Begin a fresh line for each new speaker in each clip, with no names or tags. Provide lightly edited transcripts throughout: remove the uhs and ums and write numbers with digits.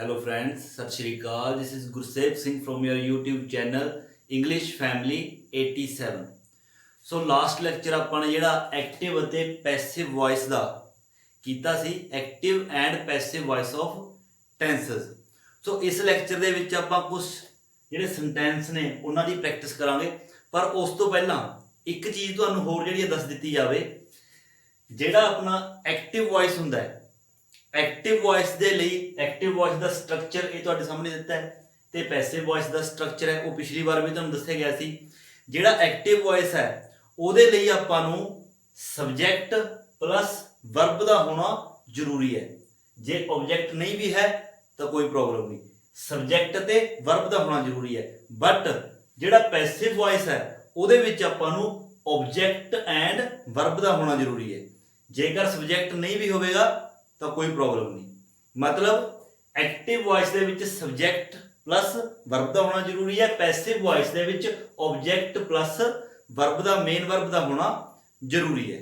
Hello friends, Sat Shri Akal. This is Gursev Singh from your YouTube channel English Family 87. So last lecture ਆਪਾਂ ਨੇ ਜਿਹੜਾ active ਅਤੇ passive voice ਦਾ ਕੀਤਾ ਸੀ, active and passive voice of tenses. So ਇਸ lecture ਦੇ ਵਿੱਚ ਆਪਾਂ ਕੁਝ ਜਿਹੜੇ ਸੈਂਟੈਂਸ ਨੇ ਉਹਨਾਂ ਦੀ ਪ੍ਰੈਕਟਿਸ ਕਰਾਂਗੇ, ਪਰ ਉਸ ਤੋਂ ਪਹਿਲਾਂ ਇੱਕ ਚੀਜ਼ ਤੁਹਾਨੂੰ ਹੋਰ ਜਿਹੜੀ ਦੱਸ ਦਿੱਤੀ ਜਾਵੇ। ਜਿਹੜਾ ਆਪਣਾ ਐਕਟਿਵ ਵੌਇਸ ਹੁੰਦਾ ਹੈ, ਐਕਟਿਵ ਵੌਇਸ ਦੇ ਲਈ ਐਕਟਿਵ ਵੌਇਸ ਦਾ ਸਟਰਕਚਰ ਇਹ ਤੁਹਾਡੇ ਸਾਹਮਣੇ ਦਿੱਤਾ ਹੈ, ਤੇ ਪੈਸਿਵ ਵੌਇਸ ਦਾ ਸਟਰਕਚਰ ਹੈ ਉਹ ਪਿਛਲੀ ਵਾਰ ਵੀ ਤੁਹਾਨੂੰ ਦੱਸਿਆ ਗਿਆ ਸੀ। ਜਿਹੜਾ ਐਕਟਿਵ ਵੌਇਸ ਹੈ ਉਹਦੇ ਲਈ ਆਪਾਂ ਨੂੰ ਸਬਜੈਕਟ ਪਲਸ ਵਰਬ ਦਾ ਹੋਣਾ ਜ਼ਰੂਰੀ ਹੈ। ਜੇ ਆਬਜੈਕਟ ਨਹੀਂ ਵੀ ਹੈ ਤਾਂ ਕੋਈ ਪ੍ਰੋਬਲਮ ਨਹੀਂ, ਸਬਜੈਕਟ ਤੇ ਵਰਬ ਦਾ ਹੋਣਾ ਜ਼ਰੂਰੀ ਹੈ। ਬਟ ਜਿਹੜਾ ਪੈਸਿਵ ਵੌਇਸ ਹੈ ਉਹਦੇ ਵਿੱਚ ਆਪਾਂ ਨੂੰ ਆਬਜੈਕਟ ਐਂਡ ਵਰਬ ਦਾ ਹੋਣਾ ਜ਼ਰੂਰੀ ਹੈ। ਜੇਕਰ ਸਬਜੈਕਟ ਨਹੀਂ ਵੀ ਹੋਵੇਗਾ ਤਾਂ ਕੋਈ ਪ੍ਰੋਬਲਮ ਨਹੀਂ। ਮਤਲਬ ਐਕਟਿਵ ਵੌਇਸ ਦੇ ਵਿੱਚ ਸਬਜੈਕਟ ਪਲਸ ਵਰਬ ਦਾ ਹੋਣਾ ਜ਼ਰੂਰੀ ਹੈ, ਪੈਸਿਵ ਵੌਇਸ ਦੇ ਵਿੱਚ ਆਬਜੈਕਟ ਪਲਸ ਵਰਬ ਦਾ ਮੇਨ ਵਰਬ ਦਾ ਹੋਣਾ ਜ਼ਰੂਰੀ ਹੈ।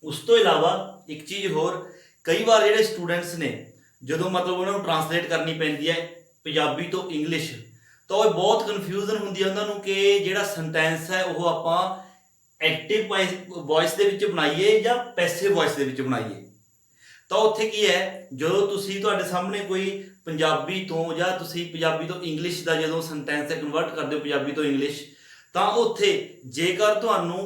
ਉਸ ਤੋਂ ਇਲਾਵਾ ਇੱਕ ਚੀਜ਼ ਹੋਰ, ਕਈ ਵਾਰ ਜਿਹੜੇ ਸਟੂਡੈਂਟਸ ਨੇ ਜਦੋਂ ਮਤਲਬ ਉਹਨਾਂ ਨੂੰ ਟਰਾਂਸਲੇਟ ਕਰਨੀ ਪੈਂਦੀ ਹੈ ਪੰਜਾਬੀ ਤੋਂ ਇੰਗਲਿਸ਼, ਤਾਂ ਉਹ ਬਹੁਤ ਕਨਫਿਊਜ਼ਨ ਹੁੰਦੀ ਹੈ ਉਹਨਾਂ ਨੂੰ ਕਿ ਜਿਹੜਾ ਸੈਂਟੈਂਸ ਹੈ ਉਹ ਆਪਾਂ ਐਕਟਿਵ ਵੌਇਸ ਦੇ ਵਿੱਚ ਬਣਾਈਏ ਜਾਂ ਪੈਸਿਵ ਵੌਇਸ ਦੇ ਵਿੱਚ ਬਣਾਈਏ। ਤਾਂ ਉੱਥੇ ਕੀ ਹੈ, ਜਦੋਂ ਤੁਸੀਂ ਤੁਹਾਡੇ ਸਾਹਮਣੇ ਕੋਈ ਪੰਜਾਬੀ ਤੋਂ ਜਾਂ ਤੁਸੀਂ ਪੰਜਾਬੀ ਤੋਂ ਇੰਗਲਿਸ਼ ਦਾ ਜਦੋਂ ਸੈਂਟੈਂਸ ਕਨਵਰਟ ਕਰਦੇ ਹੋ ਪੰਜਾਬੀ ਤੋਂ ਇੰਗਲਿਸ਼, ਤਾਂ ਉੱਥੇ ਜੇਕਰ ਤੁਹਾਨੂੰ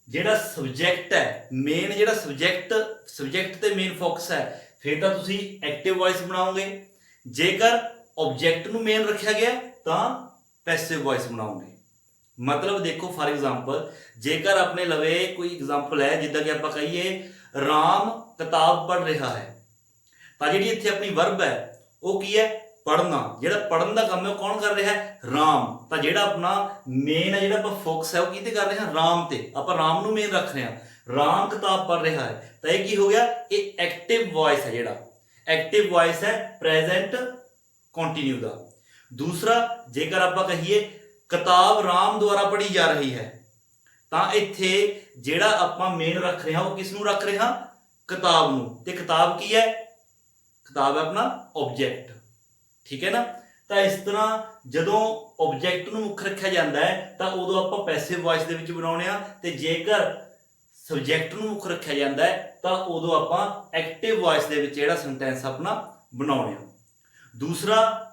ਜਿਹੜਾ ਸਬਜੈਕਟ ਹੈ ਮੇਨ, ਜਿਹੜਾ ਸਬਜੈਕਟ ਤੇ ਮੇਨ ਫੋਕਸ ਹੈ, ਫਿਰ ਤਾਂ ਤੁਸੀਂ ਐਕਟਿਵ ਵੌਇਸ ਬਣਾਓਗੇ। ਜੇਕਰ ਆਬਜੈਕਟ ਨੂੰ ਮੇਨ ਰੱਖਿਆ ਗਿਆ ਤਾਂ ਪੈਸਿਵ ਵੌਇਸ ਬਣਾਓਗੇ। ਮਤਲਬ ਦੇਖੋ, ਫਾਰ ਐਗਜ਼ਾਮਪਲ ਜੇਕਰ ਆਪਣੇ ਲਵੇ ਕੋਈ ਐਗਜ਼ਾਮਪਲ ਹੈ, ਜਿੱਦਾਂ ਕਿ ਆਪਾਂ ਕਹੀਏ ਰਾਮ ਕਿਤਾਬ ਪੜ੍ਹ ਰਿਹਾ ਹੈ, ਤਾਂ ਜਿਹੜੀ ਇੱਥੇ ਆਪਣੀ ਵਰਬ ਹੈ ਉਹ ਕੀ ਹੈ, ਪੜ੍ਹਨਾ। ਜਿਹੜਾ ਪੜ੍ਹਨ ਦਾ ਕੰਮ ਹੈ ਉਹ ਕੌਣ ਕਰ ਰਿਹਾ ਹੈ, ਰਾਮ। ਤਾਂ ਜਿਹੜਾ ਆਪਣਾ ਮੇਨ ਹੈ, ਜਿਹੜਾ ਆਪਾਂ ਫੋਕਸ ਹੈ ਉਹ ਕਿਤੇ ਕਰ ਰਹੇ ਹਾਂ, ਰਾਮ ਤੇ। ਆਪਾਂ ਰਾਮ ਨੂੰ ਮੇਨ ਰੱਖ ਰਹੇ ਹਾਂ, ਰਾਮ ਕਿਤਾਬ ਪੜ੍ਹ ਰਿਹਾ ਹੈ। ਤਾਂ ਇਹ ਕੀ ਹੋ ਗਿਆ, ਇਹ ਐਕਟਿਵ ਵੌਇਸ ਹੈ। ਜਿਹੜਾ ਐਕਟਿਵ ਵੌਇਸ ਹੈ ਪ੍ਰੈਜ਼ੈਂਟ ਕੰਟੀਨਿਊ ਦਾ। ਦੂਸਰਾ, ਜੇਕਰ ਆਪਾਂ ਕਹੀਏ ਕਿਤਾਬ ਰਾਮ ਦੁਆਰਾ ਪੜ੍ਹੀ ਜਾ ਰਹੀ ਹੈ, ਤਾਂ ਇੱਥੇ ਜਿਹੜਾ ਆਪਾਂ ਮੇਨ ਰੱਖ ਰਹੇ ਹਾਂ ਉਹ ਕਿਸ ਨੂੰ ਰੱਖ ਰਹੇ ਹਾਂ, ਕਿਤਾਬ ਨੂੰ। ਤੇ ਕਿਤਾਬ ਕੀ ਹੈ, ਕਿਤਾਬ ਹੈ ਆਪਣਾ ਆਬਜੈਕਟ। ਠੀਕ ਹੈ ਨਾ। ਤਾਂ ਇਸ ਤਰ੍ਹਾਂ ਜਦੋਂ ਆਬਜੈਕਟ ਨੂੰ ਮੁੱਖ ਰੱਖਿਆ ਜਾਂਦਾ ਹੈ ਤਾਂ ਉਦੋਂ ਆਪਾਂ ਪੈਸਿਵ ਵੌਇਸ ਦੇ ਵਿੱਚ ਬਣਾਉਂਦੇ ਆ, ਤੇ ਜੇਕਰ ਸਬਜੈਕਟ ਨੂੰ ਮੁੱਖ ਰੱਖਿਆ ਜਾਂਦਾ ਹੈ ਤਾਂ ਉਦੋਂ ਆਪਾਂ ਐਕਟਿਵ ਵੌਇਸ ਦੇ ਵਿੱਚ ਜਿਹੜਾ ਸੈਂਟੈਂਸ ਆਪਣਾ ਬਣਾਉਂਦੇ ਆ। ਦੂਸਰਾ,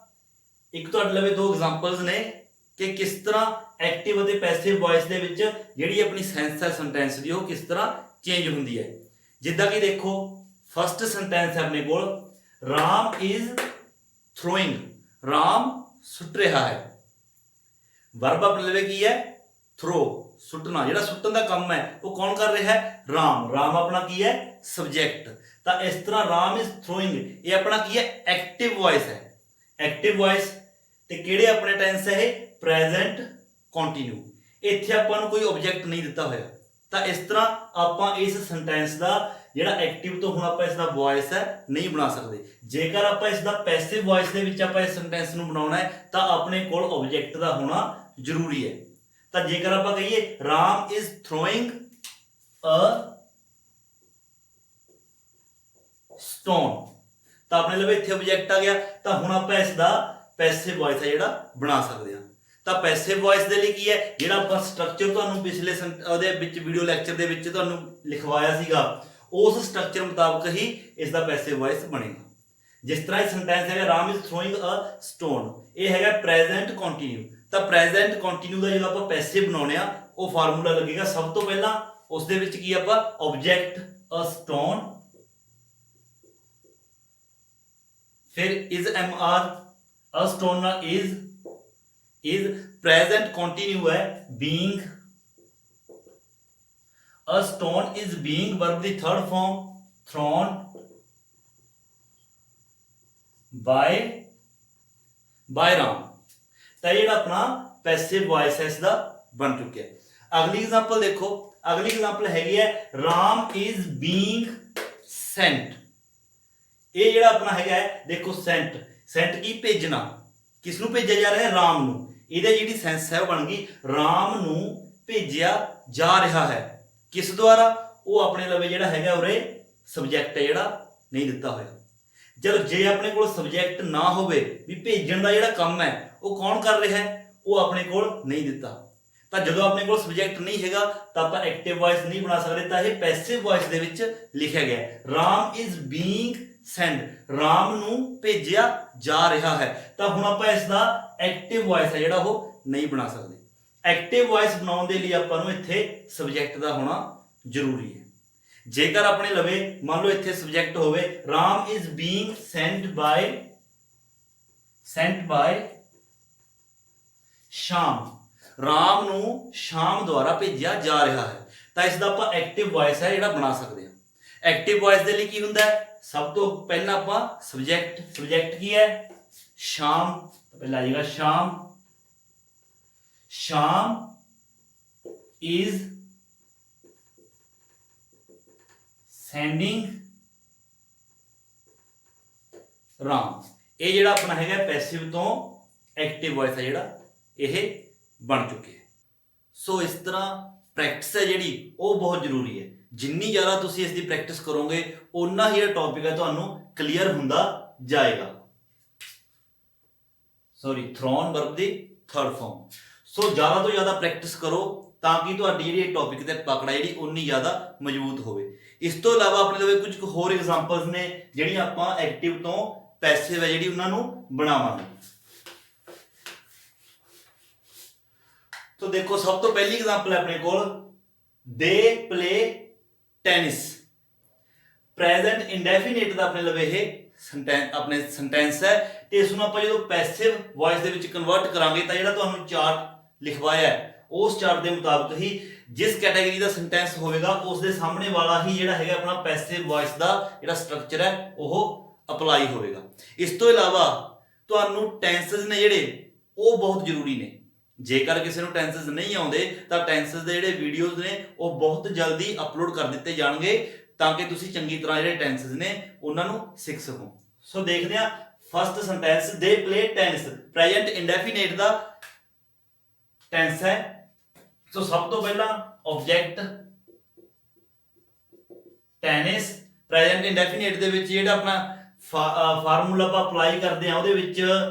ਇੱਕ ਤੁਹਾਡੇ ਲਵੇ ਦੋ ਐਗਜ਼ਾਮਪਲਸ ਨੇ ਕਿ ਕਿਸ ਤਰ੍ਹਾਂ ਐਕਟਿਵ ਅਤੇ ਪੈਸਿਵ ਵੌਇਸ ਦੇ ਵਿੱਚ ਜਿਹੜੀ ਆਪਣੀ ਸੈਂਸ ਹੈ ਸੈਂਟੈਂਸ ਦੀ ਉਹ ਕਿਸ ਤਰ੍ਹਾਂ ਚੇਂਜ ਹੁੰਦੀ ਹੈ। ਜਿੱਦਾਂ ਕਿ ਦੇਖੋ, ਫਸਟ ਸੈਂਟੈਂਸ ਹੈ ਆਪਣੇ ਕੋਲ, ਰਾਮ ਇਜ਼ ਥਰੋਇੰਗ, ਰਾਮ ਸੁੱਟ ਰਿਹਾ ਹੈ। ਵਰਬ ਆਪਣੇ ਲਵੇ ਕੀ ਹੈ, ਥਰੋ, ਸੁੱਟਣਾ। ਜਿਹੜਾ ਸੁੱਟਣ ਦਾ ਕੰਮ ਹੈ ਉਹ ਕੌਣ ਕਰ ਰਿਹਾ ਹੈ, ਰਾਮ। ਰਾਮ ਆਪਣਾ ਕੀ ਹੈ, ਸਬਜੈਕਟ। ਤਾਂ ਇਸ ਤਰ੍ਹਾਂ ਰਾਮ ਇਜ਼ ਥਰੋਇੰਗ ਇਹ ਆਪਣਾ ਕੀ ਹੈ, ਐਕਟਿਵ ਵੌਇਸ ਹੈ। ਐਕਟਿਵ ਵੌਇਸ ਤੇ ਕਿਹੜੇ ਆਪਣੇ ਟੈਂਸ ਹੈ ਇਹ, ਪ੍ਰੈਜ਼ੈਂਟ ਕੰਟੀਨਿਊ। ਇੱਥੇ ਆਪਾਂ ਨੂੰ ਕੋਈ ਆਬਜੈਕਟ ਨਹੀਂ ਦਿੱਤਾ ਹੋਇਆ। ਤਾਂ ਇਸ ਤਰ੍ਹਾਂ ਆਪਾਂ ਇਸ ਸੈਂਟੈਂਸ ਦਾ ਜਿਹੜਾ ਐਕਟਿਵ ਤੋਂ ਹੁਣ ਆਪਾਂ ਇਸ ਦਾ ਵੌਇਸ ਹੈ ਨਹੀਂ ਬਣਾ ਸਕਦੇ। ਜੇਕਰ ਆਪਾਂ ਇਸ ਦਾ ਪੈਸਿਵ ਵੌਇਸ ਦੇ ਵਿੱਚ ਆਪਾਂ ਇਸ ਸੈਂਟੈਂਸ ਨੂੰ ਬਣਾਉਣਾ ਹੈ ਤਾਂ ਆਪਣੇ ਕੋਲ ਆਬਜੈਕਟ ਦਾ ਹੋਣਾ ਜ਼ਰੂਰੀ ਹੈ। ਤਾਂ ਜੇਕਰ ਆਪਾਂ ਕਹੀਏ Ram is throwing a stone, ਤਾਂ ਆਪਣੇ ਲਈ ਇੱਥੇ ਆਬਜੈਕਟ ਆ ਗਿਆ। ਤਾਂ ਹੁਣ ਆਪਾਂ ਇਸ ਦਾ ਪੈਸਿਵ ਵੌਇਸ ਹੈ ਜਿਹੜਾ ਬਣਾ ਸਕਦੇ ਹਾਂ। ਤਾਂ ਪੈਸਿਵ ਵੌਇਸ ਦੇ ਲਈ ਕੀ ਹੈ, ਜਿਹੜਾ ਆਪਾਂ ਸਟਰਕਚਰ ਤੁਹਾਨੂੰ ਪਿਛਲੇ ਉਹਦੇ ਵਿੱਚ ਵੀਡੀਓ ਲੈਕਚਰ ਦੇ ਵਿੱਚ ਤੁਹਾਨੂੰ ਲਿਖਵਾਇਆ ਸੀਗਾ, ਉਸ ਸਟਰਕਚਰ ਮੁਤਾਬਕ ਹੀ ਇਸ ਦਾ ਪੈਸਿਵ ਵੌਇਸ ਬਣੇਗਾ। ਜਿਸ ਤਰ੍ਹਾਂ ਇਹ ਸੈਂਟੈਂਸ ਹੈਗਾ Ram is throwing a stone, ਇਹ ਹੈਗਾ ਪ੍ਰੈਜ਼ੈਂਟ ਕੰਟੀਨਿਊ। ਤਾਂ ਪ੍ਰੈਜ਼ੈਂਟ ਕੰਟੀਨਿਊ ਦਾ ਜਦੋਂ ਆਪਾਂ ਪੈਸਿਵ ਬਣਾਉਣੇ ਆ ਉਹ ਫਾਰਮੂਲਾ ਲੱਗੇਗਾ, ਸਭ ਤੋਂ ਪਹਿਲਾਂ ਉਸ ਦੇ ਵਿੱਚ ਕੀ ਆਪਾਂ ਆਬਜੈਕਟ ਅ ਸਟੋਨ, ਫਿਰ is am are, a stone ਨਾਲ इज present continue है being, a stone is being verb the third form thrown by Ram। ਤਾਂ ਜਿਹੜਾ ਆਪਣਾ ਪੈਸਿਵ ਵੌਇਸ ਹੈ ਇਸ ਦਾ ਬਣ ਚੁੱਕਿਆ। ਅਗਲੀ ਐਗਜ਼ਾਮਪਲ ਦੇਖੋ, ਅਗਲੀ ਐਗਜ਼ਾਮਪਲ ਹੈਗੀ ਹੈ ਰਾਮ ਇਜ਼ ਬੀਇੰਗ ਸੈਂਟ। ਇਹ ਜਿਹੜਾ ਆਪਣਾ ਹੈਗਾ ਹੈ, ਦੇਖੋ ਸੈਂਟ, ਸੈਂਟ ਕੀ, ਭੇਜਣਾ। ਕਿਸ ਨੂੰ ਭੇਜਿਆ ਜਾ ਰਿਹਾ ਹੈ, ਰਾਮ ਨੂੰ। ਇਹਦੇ ਜਿਹੜੀ ਸੈਂਸ ਹੈ ਉਹ ਬਣ ਗਈ ਰਾਮ ਨੂੰ ਭੇਜਿਆ ਜਾ ਰਿਹਾ ਹੈ। ਕਿਸ ਦੁਆਰਾ, ਉਹ ਆਪਣੇ ਲਵੇ ਜਿਹੜਾ ਹੈਗਾ ਉਰੇ ਸਬਜੈਕਟ ਹੈ ਜਿਹੜਾ ਨਹੀਂ ਦਿੱਤਾ ਹੋਇਆ। ਚਲੋ ਜੇ ਆਪਣੇ ਕੋਲ ਸਬਜੈਕਟ ਨਾ ਹੋਵੇ ਵੀ ਭੇਜਣ ਦਾ ਜਿਹੜਾ ਕੰਮ ਹੈ ਉਹ ਕੌਣ ਕਰ ਰਿਹਾ ਹੈ, ਉਹ ਆਪਣੇ ਕੋਲ ਨਹੀਂ ਦਿੱਤਾ, ਤਾਂ ਜਦੋਂ ਆਪਣੇ ਕੋਲ ਸਬਜੈਕਟ ਨਹੀਂ ਹੈਗਾ ਤਾਂ ਆਪਾਂ ਐਕਟਿਵ ਵੌਇਸ ਨਹੀਂ ਬਣਾ ਸਕਦੇ। ਤਾਂ ਇਹ ਪੈਸਿਵ ਵੌਇਸ ਦੇ ਵਿੱਚ ਲਿਖਿਆ ਗਿਆ Ram is being send, Ram ਨੂੰ ਭੇਜਿਆ ਜਾ ਰਿਹਾ ਹੈ। ਤਾਂ ਹੁਣ ਆਪਾਂ ਇਸ ਦਾ ਐਕਟਿਵ ਵੌਇਸ ਹੈ ਜਿਹੜਾ ਉਹ ਨਹੀਂ ਬਣਾ ਸਕਦੇ। ਐਕਟਿਵ ਵੌਇਸ ਬਣਾਉਣ ਦੇ ਲਈ ਆਪਾਂ ਨੂੰ ਇੱਥੇ ਸਬਜੈਕਟ ਦਾ ਹੋਣਾ ਜ਼ਰੂਰੀ ਹੈ। ਜੇਕਰ ਆਪਣੇ ਲਵੇ ਮੰਨ ਲਓ ਇੱਥੇ ਸਬਜੈਕਟ ਹੋਵੇ Ram is being sent by Shyam, Ram ਨੂੰ ਸ਼ਾਮ ਦੁਆਰਾ ਭੇਜਿਆ ਜਾ ਰਿਹਾ ਹੈ, ਤਾਂ ਇਸ ਦਾ ਆਪਾਂ ਐਕਟਿਵ ਵੌਇਸ ਹੈ ਜਿਹੜਾ ਬਣਾ ਸਕਦੇ ਹਾਂ। ਐਕਟਿਵ ਵੌਇਸ ਦੇ ਲਈ ਕੀ ਹੁੰਦਾ ਹੈ, ਸਭ ਤੋਂ ਪਹਿਲਾਂ ਆਪਾਂ ਸਬਜੈਕਟ ਕੀ ਹੈ, ਸ਼ਾਮ, ਪਹਿਲਾਂ ਆ ਜਾਏਗਾ ਸ਼ਾਮ ਇਜ਼ ਸੈਂਡਿੰਗ ਰਾਮ। ਇਹ ਜਿਹੜਾ ਆਪਣਾ ਹੈਗਾ ਪੈਸਿਵ ਤੋਂ ਐਕਟਿਵ ਵੌਇਸ ਹੈ ਜਿਹੜਾ ਇਹ ਬਣ ਚੁੱਕੇ ਹੈ। ਸੋ ਇਸ ਤਰ੍ਹਾਂ ਪ੍ਰੈਕਟਿਸ ਹੈ ਜਿਹੜੀ ਉਹ ਬਹੁਤ ਜ਼ਰੂਰੀ ਹੈ। ਜਿੰਨੀ ਜ਼ਿਆਦਾ ਤੁਸੀਂ ਇਸ ਦੀ ਪ੍ਰੈਕਟਿਸ ਕਰੋਗੇ ਉਨਾ ਹੀ ਇਹ ਟੌਪਿਕ ਹੈ ਤੁਹਾਨੂੰ ਕਲੀਅਰ ਹੁੰਦਾ ਜਾਏਗਾ। ਥਰੋਨ ਵਰਬ ਦੀ ਥਰਡ ਫਾਰਮ। ਸੋ ਜ਼ਿਆਦਾ ਤੋਂ ਜ਼ਿਆਦਾ ਪ੍ਰੈਕਟਿਸ ਕਰੋ ਤਾਂ ਕਿ ਤੁਹਾਡੀ ਜਿਹੜੀ ਇਹ ਟੌਪਿਕ ਤੇ ਪਕੜ ਹੈ ਜਿਹੜੀ ਉਨੀ ਜ਼ਿਆਦਾ ਮਜ਼ਬੂਤ ਹੋਵੇ। ਇਸ ਤੋਂ ਇਲਾਵਾ ਆਪਣੇ ਲਵੇ ਕੁਝ ਹੋਰ ਐਗਜ਼ਾਮਪਲਸ ਨੇ ਜਿਹੜੀਆਂ ਆਪਾਂ ਐਕਟਿਵ ਤੋਂ ਪੈਸਿਵ ਹੈ ਜਿਹੜੀ ਉਹਨਾਂ ਨੂੰ ਬਣਾਵਾਂਗੇ। तो देखो सब तो पहली एग्जांपल है अपने को they play tennis. Present indefinite ਦਾ ਆਪਣੇ ਲਵੇ ਇਹ ਆਪਣੇ ਸੈਂਟੈਂਸ ਹੈ ਤੇ ਇਸ ਨੂੰ ਆਪਾਂ ਜਦੋਂ ਪੈਸਿਵ ਵੌਇਸ ਦੇ ਵਿੱਚ ਕਨਵਰਟ ਕਰਾਂਗੇ ਤਾਂ ਜਿਹੜਾ ਤੁਹਾਨੂੰ ਚਾਰਟ ਲਿਖਵਾਇਆ ਹੈ ਉਸ ਚਾਰਟ ਦੇ ਮੁਤਾਬਕ ਹੀ ਜਿਸ ਕੈਟਾਗਰੀ ਦਾ ਸੈਂਟੈਂਸ ਹੋਵੇਗਾ ਉਸ ਦੇ ਸਾਹਮਣੇ ਵਾਲਾ ਹੀ ਜਿਹੜਾ ਹੈਗਾ ਆਪਣਾ ਪੈਸਿਵ ਵੌਇਸ ਦਾ ਜਿਹੜਾ ਸਟਰਕਚਰ ਹੈ ਉਹ ਅਪਲਾਈ ਹੋਵੇਗਾ। ਇਸ ਤੋਂ ਇਲਾਵਾ ਤੁਹਾਨੂੰ ਟੈਂਸਸ ਨੇ ਜਿਹੜੇ ਉਹ ਬਹੁਤ ਜ਼ਰੂਰੀ ਨੇ। ਜੇਕਰ ਕਿਸੇ ਨੂੰ ਟੈਂਸਸ ਨਹੀਂ ਆਉਂਦੇ ਤਾਂ ਟੈਂਸਸ ਦੇ ਜਿਹੜੇ ਵੀਡੀਓਜ਼ ਨੇ ਉਹ ਬਹੁਤ ਜਲਦੀ ਅਪਲੋਡ ਕਰ ਦਿੱਤੇ ਜਾਣਗੇ ਤਾਂ ਕਿ ਤੁਸੀਂ ਚੰਗੀ ਤਰ੍ਹਾਂ ਜਿਹੜੇ ਟੈਂਸਸ ਨੇ ਉਹਨਾਂ ਨੂੰ ਸਿੱਖ ਸਕੋ। ਸੋ ਦੇਖਦੇ ਹਾਂ ਫਸਟ ਸੈਂਟੈਂਸ ਦੇ ਪਲੇ ਟੈਨਿਸ। ਪ੍ਰੈਜ਼ੈਂਟ ਇੰਡੈਫੀਨਿਟ ਦਾ ਟੈਂਸ ਹੈ। ਸੋ ਸਭ ਤੋਂ ਪਹਿਲਾਂ ਆਬਜੈਕਟ ਟੈਨਿਸ। ਪ੍ਰੈਜ਼ੈਂਟ ਇੰਡੈਫੀਨਿਟ ਦੇ ਵਿੱਚ ਜਿਹੜਾ ਆਪਣਾ ਫਾਰਮੂਲਾ ਆਪਾਂ ਅਪਲਾਈ ਕਰਦੇ ਆ ਉਹਦੇ ਵਿੱਚ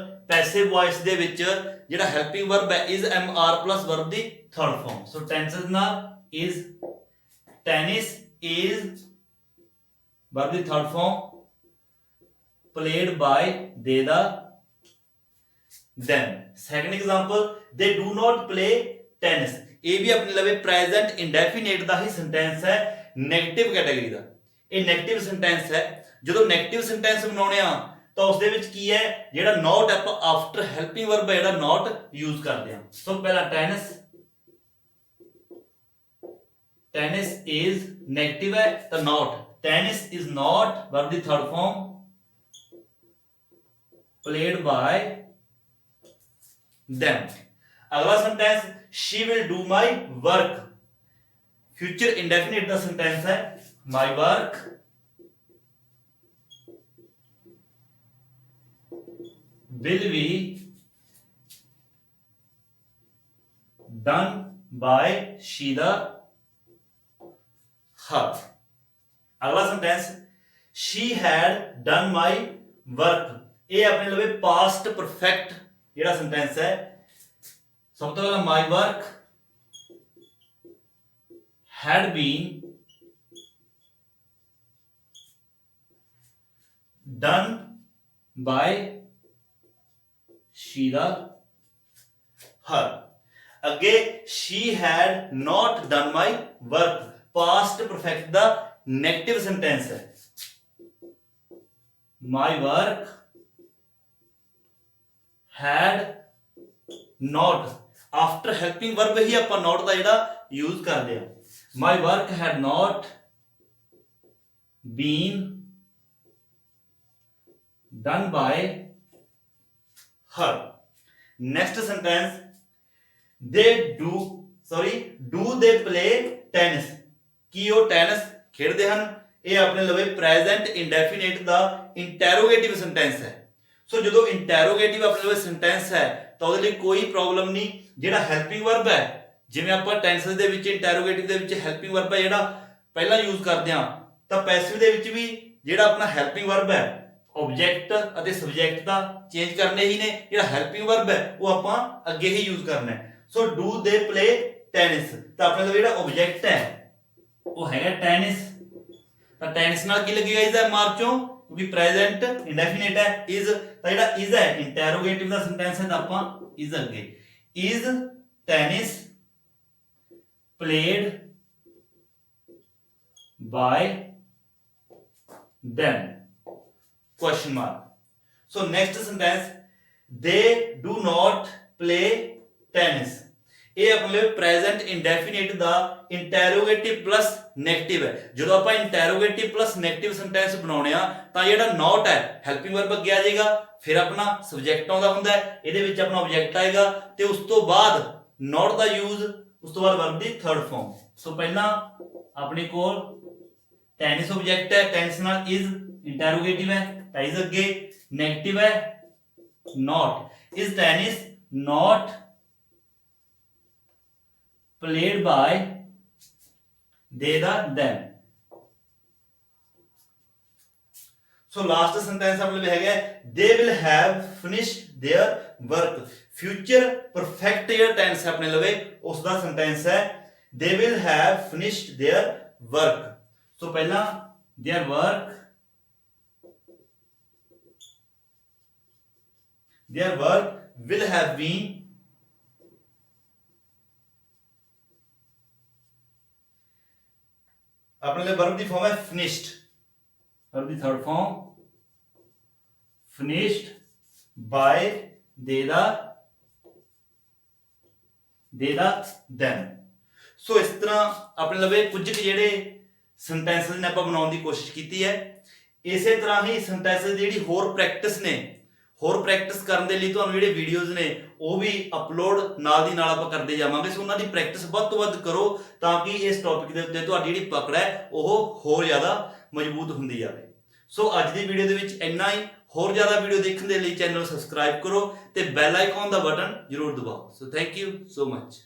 ਪੈਸਿਵ ਵੌਇਸ ਦੇ ਵਿੱਚ ਜਿਹੜਾ ਹੈਲਪਿੰਗ ਵਰਬ ਹੈ is mr plus verb the third farm. ਸੋ ਟੈਂਸਸ ਨਾਲ is tennis is verb the third form played by they the them। Second example they do not play tennis। ਇਹ ਵੀ ਆਪਣੇ ਲਵੇ ਪ੍ਰੈਜ਼ੈਂਟ ਇੰਡੈਫੀਨਿਟ ਦਾ ਹੀ sentence ਹੈ negative category ਦਾ। ਇਹ negative sentence ਹੈ। ਜਦੋਂ negative sentence ਬਣਾਉਣੇ ਆ ਤਾਂ ਉਸ ਦੇ ਵਿੱਚ ਕੀ ਹੈ ਜਿਹੜਾ ਨੋਟ ਆਪਾਂ ਆਫਟਰ ਹੈਲਪਿੰਗ ਵਰਬ ਹੈ ਜਿਹੜਾ ਨੋਟ ਯੂਜ਼ ਕਰਦੇ ਆ। ਸੋ ਪਹਿਲਾ ਟੈਨਿਸ ਇਜ਼ ਨੈਗੇਟਿਵ ਹੈ ਤਾਂ not tennis is not verb ਦੀ third form played by them। ਅਗਲਾ sentence she will do my work। Future indefinite ਦਾ ਸੈਂਟੈਂਸ ਹੈ my work will be done by she the her। अगला sentence she had done my work। ये अपने लवे past perfect जेड़ा sentence है। सब तो पहला my work had been done by she the her। अगे she had not done my work past perfect दा नेगेटिव सेंटेंस है। my work had not after helping verb ही ਆਪਾਂ not ਦਾ ਜਿਹੜਾ यूज ਕਰਦੇ ਆ। my work had not been done by her। next sentence do they play tennis। ਕੀ ਉਹ tennis ਖੇਡਦੇ ਹਨ। ਇਹ ਆਪਣੇ ਲਵੇ ਪ੍ਰੈਜ਼ੈਂਟ ਇੰਡੈਫੀਨਿਟ ਦਾ ਇੰਟਰੋਗੇਟਿਵ ਸੈਂਟੈਂਸ ਹੈ। ਸੋ ਜਦੋਂ ਇੰਟਰੋਗੇਟਿਵ ਆਪਣੇ ਲਵੇ ਸੈਂਟੈਂਸ ਹੈ ਤਾਂ ਉਹਦੇ ਲਈ ਕੋਈ ਪ੍ਰੋਬਲਮ ਨਹੀਂ। ਜਿਹੜਾ ਹੈਲਪਿੰਗ ਵਰਬ ਹੈ ਜਿਵੇਂ ਆਪਾਂ ਟੈਂਸਸ ਦੇ ਵਿੱਚ ਇੰਟਰੋਗੇਟਿਵ ਦੇ ਵਿੱਚ ਹੈਲਪਿੰਗ ਵਰਬ ਹੈ ਜਿਹੜਾ ਪਹਿਲਾਂ ਯੂਜ਼ ਕਰਦੇ ਆ ਤਾਂ ਪੈਸਿਵ ਦੇ ਵਿੱਚ ਵੀ ਜਿਹੜਾ ਆਪਣਾ ਹੈਲਪਿੰਗ ਵਰਬ ਹੈ ਆਬਜੈਕਟ ਅਤੇ ਸਬਜੈਕਟ ਦਾ ਚੇਂਜ ਕਰਨੇ ਹੀ ਨੇ। ਜਿਹੜਾ ਹੈਲਪਿੰਗ ਵਰਬ ਹੈ ਉਹ ਆਪਾਂ ਅੱਗੇ ਹੀ ਯੂਜ਼ ਕਰਨਾ ਹੈ। ਸੋ ਡੂ ਦੇ ਪਲੇ ਟੈਨਿਸ, ਤਾਂ ਆਪਣੇ ਲਈ ਜਿਹੜਾ ਆਬਜੈਕਟ ਹੈ ਉਹ ਹੈਗਾ ਟੈਨਿਸ। ਤਾਂ ਟੈਨਿਸ ਨਾਲ ਕੀ ਲੱਗੇਗਾ ਇਸਦਾ ਮਾਰਚੋਂ, ਕਿਉਂਕਿ ਪ੍ਰੈਜ਼ੈਂਟ ਇੰਡੈਫੀਨਿਟ ਹੈ ਇਜ਼, ਤਾਂ ਜਿਹੜਾ ਇਜ਼ ਹੈ ਇੰਟਰੋਗੇਟਿਵ ਦਾ ਸੈਂਟੈਂਸ ਹੈ ਤਾਂ ਆਪਾਂ ਇਜ਼ ਅੱਗੇ। Is tennis played ਬਾय them question mark। so next sentence they do not play tennis, ਇਹ ਆਪਣੇ ਲਈ ਪ੍ਰੈਜ਼ੈਂਟ ਇੰਡੈਫੀਨਿਟ ਦਾ ਇੰਟਰੋਗੇਟਿਵ ਪਲੱਸ ਨੈਗੇਟਿਵ ਹੈ। ਜਦੋਂ ਆਪਾਂ ਇੰਟਰੋਗੇਟਿਵ ਪਲੱਸ ਨੈਗੇਟਿਵ ਸੈਂਟੈਂਸ ਬਣਾਉਣੇ ਆ ਤਾਂ ਜਿਹੜਾ ਨਾਟ ਹੈ ਹੈਲਪਿੰਗ ਵਰਬ ਅੱਗੇ ਆ ਜਾਏਗਾ, ਫਿਰ ਆਪਣਾ ਸਬਜੈਕਟ ਆਉਂਦਾ ਹੁੰਦਾ ਹੈ, ਇਹਦੇ ਵਿੱਚ ਆਪਣਾ ਆਬਜੈਕਟ ਆਏਗਾ ਤੇ ਉਸ ਤੋਂ ਬਾਅਦ ਨਾਟ ਦਾ ਯੂਜ਼, ਉਸ ਤੋਂ ਬਾਅਦ ਵਰਬ ਦੀ ਥਰਡ ਫਾਰਮ। ਸੋ ਪਹਿਲਾਂ ਆਪਣੇ ਕੋਲ ਟੈਨਿਸ ਆਬਜੈਕਟ ਹੈ, ਟੈਨਿਸ ਨਾਲ ਇਜ਼ ਇੰਟਰੋਗੇਟਿਵ ਹੈ ਤਾਂ ਇਜ਼ ਅੱਗੇ, ਨੈਗੇਟਿਵ ਹੈ not। is tennis not played by they the them। so last sentence ਆਪਣੇ ਲਈ ਹੈਗਾ they will have finished their work। future perfect year tense ਆਪਣੇ ਲਵੇ ਉਸ ਦਾ sentence ਹੈ they will have finished their work। so ਪਹਿਲਾਂ their work will have been ਆਪਣੇ ਲਈ verb ਦੀ ਫਾਰਮ ਹੈ finished, verb the third farm finished by they the them। ਸੋ ਇਸ ਤਰ੍ਹਾਂ ਆਪਣੇ ਲਵੇ ਕੁਝ ਜਿਹੜੇ ਸੈਂਟੈਂਸਸ ਨੇ ਆਪਾਂ ਬਣਾਉਣ ਦੀ ਕੋਸ਼ਿਸ਼ ਕੀਤੀ ਹੈ। ਇਸੇ ਤਰ੍ਹਾਂ ਹੀ ਸੈਂਟੈਂਸਸ ਦੀ ਜਿਹੜੀ ਹੋਰ ਪ੍ਰੈਕਟਿਸ ਨੇ, ਹੋਰ ਪ੍ਰੈਕਟਿਸ ਕਰਨ ਦੇ ਲਈ ਤੁਹਾਨੂੰ ਜਿਹੜੇ ਵੀਡੀਓਜ਼ ਨੇ ਉਹ ਵੀ ਅਪਲੋਡ ਨਾਲ ਦੀ ਨਾਲ ਆਪਾਂ ਕਰਦੇ ਜਾਵਾਂਗੇ। ਸੋ ਉਹਨਾਂ ਦੀ ਪ੍ਰੈਕਟਿਸ ਵੱਧ ਤੋਂ ਵੱਧ ਕਰੋ ਤਾਂ ਕਿ ਇਸ ਟੌਪਿਕ ਦੇ ਉੱਤੇ ਤੁਹਾਡੀ ਜਿਹੜੀ ਪਕੜ ਹੈ ਉਹ ਹੋਰ ਜ਼ਿਆਦਾ ਮਜ਼ਬੂਤ ਹੁੰਦੀ ਜਾਵੇ। ਸੋ ਅੱਜ ਦੀ ਵੀਡੀਓ ਦੇ ਵਿੱਚ ਇੰਨਾ ਹੀ। ਹੋਰ ਜ਼ਿਆਦਾ ਵੀਡੀਓ ਦੇਖਣ ਦੇ ਲਈ ਚੈਨਲ ਨੂੰ ਸਬਸਕ੍ਰਾਈਬ ਕਰੋ ਤੇ ਬੈਲ ਆਈਕਨ ਦਾ ਬਟਨ ਜ਼ਰੂਰ ਦਬਾਓ। So thank you so much.